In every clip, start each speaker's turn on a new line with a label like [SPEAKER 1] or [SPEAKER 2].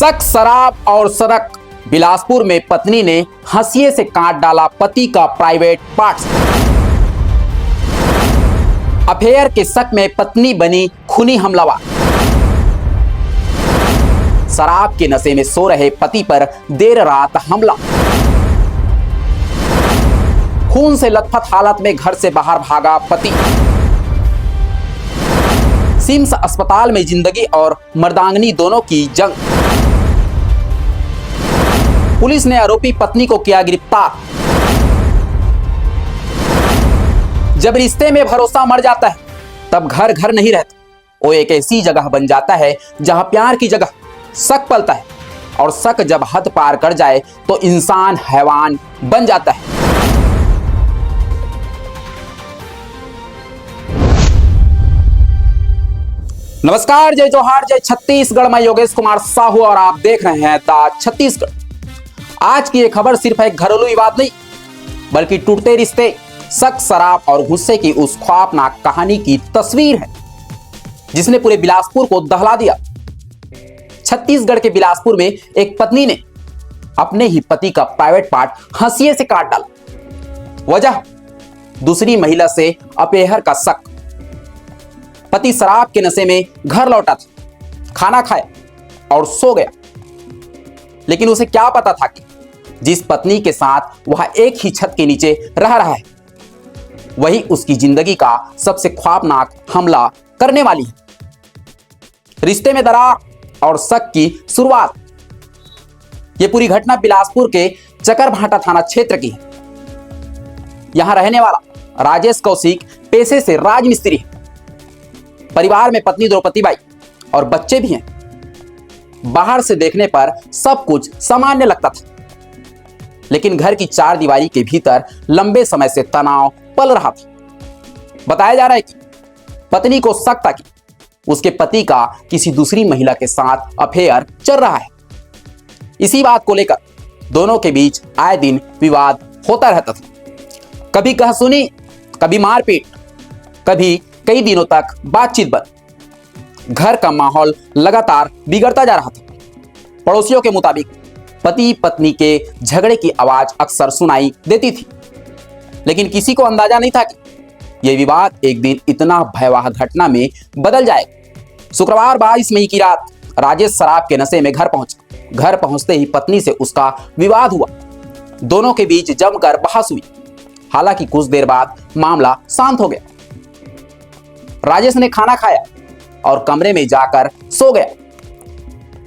[SPEAKER 1] शक, शराब और सड़क। बिलासपुर में पत्नी ने हंसिए से काट डाला पति का प्राइवेट पार्ट्स। अफेयर के शक में पत्नी बनी खूनी हमलावर। शराब के नशे में सो रहे पति पर देर रात हमला। खून से लथपथ हालत में घर से बाहर भागा पति। सिम्स अस्पताल में जिंदगी और मर्दांगनी दोनों की जंग। पुलिस ने आरोपी पत्नी को किया गिरफ्तार। जब रिश्ते में भरोसा मर जाता है तब घर घर नहीं रहता, वो एक ऐसी जगह बन जाता है जहां प्यार की जगह शक पलता है, और शक जब हद पार कर जाए तो इंसान हैवान बन जाता है। नमस्कार, जय जोहार, जय छत्तीसगढ़। मैं योगेश कुमार साहू और आप देख रहे हैं द छत्तीसगढ़। आज की ये खबर सिर्फ एक घरेलू विवाद नहीं, बल्कि टूटते रिश्ते, शक, शराब और गुस्से की उस ख्वाबनाक कहानी की तस्वीर है जिसने पूरे बिलासपुर को दहला दिया। छत्तीसगढ़ के बिलासपुर में एक पत्नी ने अपने ही पति का प्राइवेट पार्ट हंसिए से काट डाला। वजह दूसरी महिला से अफेयर का शक। पति शराब के नशे में घर लौटा था, खाना खाया और सो गया, लेकिन उसे क्या पता था कि जिस पत्नी के साथ वह एक ही छत के नीचे रह रहा है वही उसकी जिंदगी का सबसे ख्वाबनाक हमला करने वाली है। रिश्ते में दरार और शक की शुरुआत। यह पूरी घटना बिलासपुर के चकरभाटा थाना क्षेत्र की है। यहां रहने वाला राजेश कौशिक पेशे से राजमिस्त्री है। परिवार में पत्नी द्रौपदी बाई और बच्चे भी हैं। बाहर से देखने पर सब कुछ सामान्य लगता था, लेकिन घर की चार दीवारी के भीतर लंबे समय से तनाव पल रहा था। बताया जा रहा है कि पत्नी को शक था कि उसके पति का किसी दूसरी महिला के साथ अफेयर चल रहा है। इसी बात को लेकर दोनों के बीच आए दिन विवाद होता रहता था। कभी कहासुनी, कभी मारपीट, कभी कई दिनों तक बातचीत बंद। घर का माहौल लगातार बिगड़ता जा रहा था। पड़ोसियों के मुताबिक पति पत्नी के झगड़े की आवाज अक्सर सुनाई देती थी, लेकिन किसी को अंदाजा नहीं था कि यह विवाद एक दिन इतना भयावह घटना में बदल जाएगा। शुक्रवार 22 मई की रात राजेश शराब के नशे में घर पहुंचा। घर पहुंचते ही पत्नी से उसका विवाद हुआ। दोनों के बीच जमकर बहस हुई। हालांकि कुछ देर बाद मामला शांत हो गया। राजेश ने खाना खाया और कमरे में जाकर सो गया,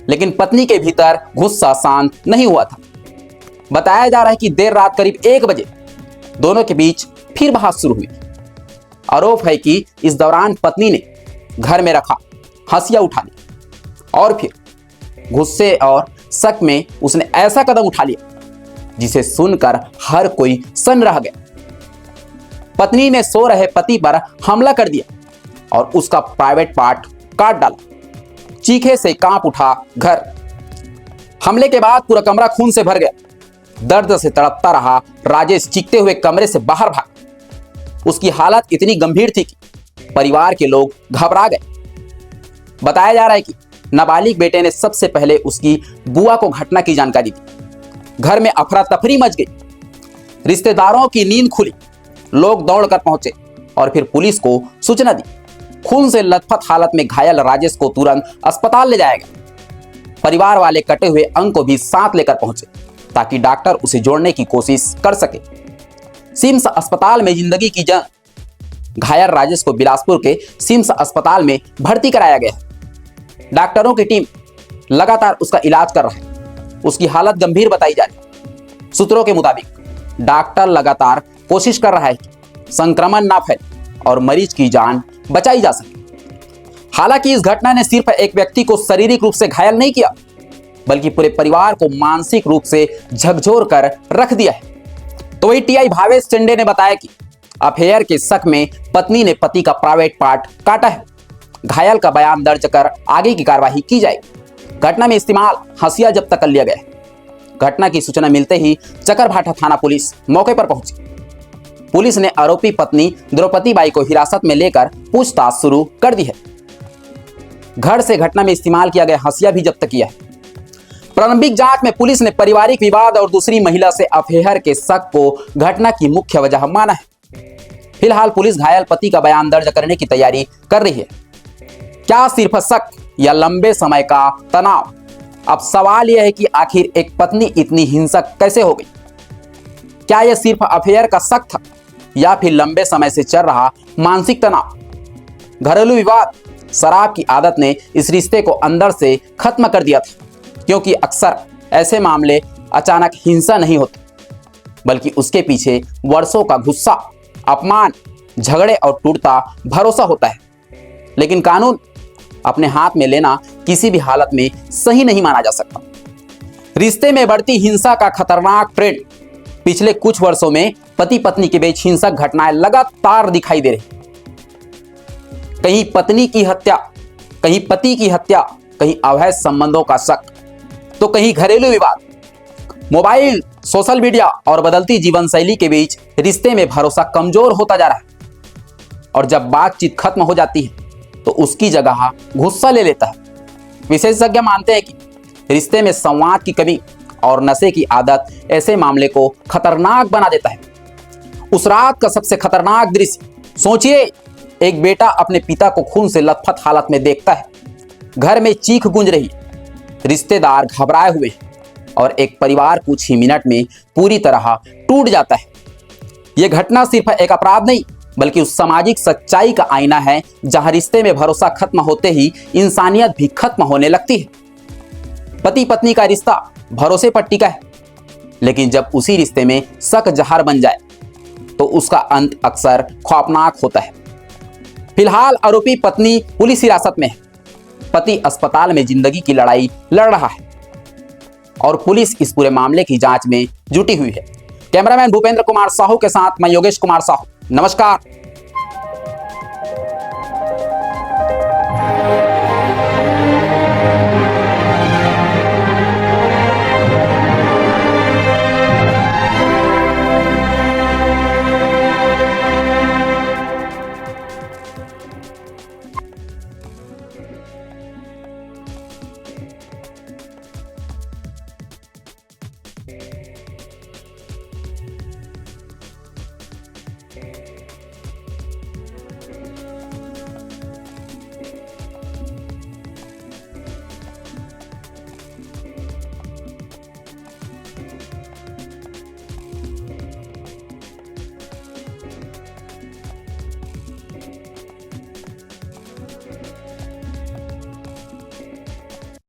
[SPEAKER 1] लेकिन पत्नी के भीतर गुस्सा शांत नहीं हुआ था। बताया जा रहा है कि देर रात करीब 1 बजे दोनों के बीच फिर बहस शुरू हुई। आरोप है कि इस दौरान पत्नी ने घर में रखा हंसिया उठा लिया और फिर गुस्से और शक में उसने ऐसा कदम उठा लिया जिसे सुनकर हर कोई सन्न रह गया। पत्नी ने सो रहे पति पर हमला कर दिया और उसका प्राइवेट पार्ट काट डाला। चीखे से कांप उठा घर। हमले के बाद पूरा कमरा खून से भर गया। दर्द से तड़पता रहा राजेश चीखते हुए कमरे से बाहर भागा। उसकी हालत इतनी गंभीर थी कि परिवार के लोग घबरा गए। बताया जा रहा है कि नाबालिग बेटे ने सबसे पहले उसकी बुआ को घटना की जानकारी दी। घर में अफरा तफरी मच गई। रिश्तेदारों की नींद खुली। लोग दौड़कर पहुंचे और फिर पुलिस को सूचना दी। खून से लथपथ हालत में घायल राजेश को तुरंत अस्पताल ले जाया गया। परिवार वाले कटे हुए अंग को भी साथ लेकर पहुंचे ताकि डॉक्टर उसे जोड़ने की कोशिश कर सके। सिम्स अस्पताल में जिंदगी की जंग। घायल राजेश को बिलासपुर के सिम्स अस्पताल में भर्ती कराया गया। डॉक्टरों की टीम लगातार उसका इलाज कर रहा है। उसकी हालत गंभीर बताई जा रही है। सूत्रों के मुताबिक डॉक्टर लगातार कोशिश कर रहा है कि संक्रमण ना फैले और मरीज की जान बचाई जा सके। हालांकि इस घटना ने सिर्फ एक व्यक्ति को शारीरिक रूप से घायल नहीं किया, बल्कि पूरे परिवार को मानसिक रूप से झकझोर कर रख दिया है। तो वही टीआई भावेश चंडे ने बताया कि अफेयर के शक में पत्नी ने पति का प्राइवेट पार्ट काटा है। घायल का बयान दर्ज कर आगे की कार्रवाई की जाएगी। घटना में इस्तेमाल हंसिया जब्त कर लिया गया है। घटना की सूचना मिलते ही चकरभाटा थाना पुलिस मौके पर पहुंची। पुलिस ने आरोपी पत्नी द्रौपदी बाई को हिरासत में लेकर पूछताछ शुरू कर दी है। घर से घटना में इस्तेमाल किया गया हंसिया भी जब्त किया है। प्रारंभिक जांच में पुलिस ने पारिवारिक विवाद और दूसरी महिला से अफेयर के शक को घटना की मुख्य वजह माना है। फिलहाल पुलिस घायल पति का बयान दर्ज करने की तैयारी कर रही है। क्या सिर्फ शक या लंबे समय का तनाव? अब सवाल यह है कि आखिर एक पत्नी इतनी हिंसक कैसे हो गई? क्या यह सिर्फ अफेयर का शक था या फिर लंबे समय से चल रहा मानसिक तनाव? घरेलू विवाद, शराब की आदत ने इस रिश्ते को अंदर से खत्म कर दिया था, क्योंकि अक्सर ऐसे मामले अचानक हिंसा नहीं होते, बल्कि उसके पीछे वर्षों का गुस्सा, अपमान, झगड़े और टूटता भरोसा होता है। लेकिन कानून अपने हाथ में लेना किसी भी हालत में सही नहीं माना जा सकता। रिश्ते में बढ़ती हिंसा का खतरनाक ट्रेंड पिछले कुछ वर्षों में पति पत्नी के बीच हिंसक घटनाएं लगातार दिखाई दे रही। कहीं पत्नी की हत्या, कहीं पति की हत्या, कहीं अवैध संबंधों का शक, तो कहीं घरेलू विवाद। मोबाइल, सोशल मीडिया और बदलती जीवन शैली के बीच रिश्ते में भरोसा कमजोर होता जा रहा है। और जब बातचीत खत्म हो जाती है तो उसकी जगह गुस्सा ले लेता है। विशेषज्ञ मानते हैं कि रिश्ते में संवाद की कमी और नशे की आदत ऐसे मामले को खतरनाक बना देता है। उस रात का सबसे खतरनाक दृश्य सोचिए, एक बेटा अपने पिता को खून से लथपथ हालत में देखता है। घर में चीख गूंज रही, रिश्तेदार घबराए हुए और एक परिवार कुछ ही मिनट में पूरी तरह टूट जाता है। यह घटना सिर्फ एक अपराध नहीं, बल्कि उस सामाजिक सच्चाई का आईना है जहां रिश्ते में भरोसा खत्म होते ही इंसानियत भी खत्म होने लगती है। पति पत्नी का रिश्ता भरोसे पर टिका है, लेकिन जब उसी रिश्ते में शक जहर बन जाए तो उसका अंत अक्सर खौफनाक होता है। फिलहाल आरोपी पत्नी पुलिस हिरासत में है, पति अस्पताल में जिंदगी की लड़ाई लड़ रहा है और पुलिस इस पूरे मामले की जांच में जुटी हुई है। कैमरामैन भूपेंद्र कुमार साहू के साथ मैं योगेश कुमार साहू, नमस्कार।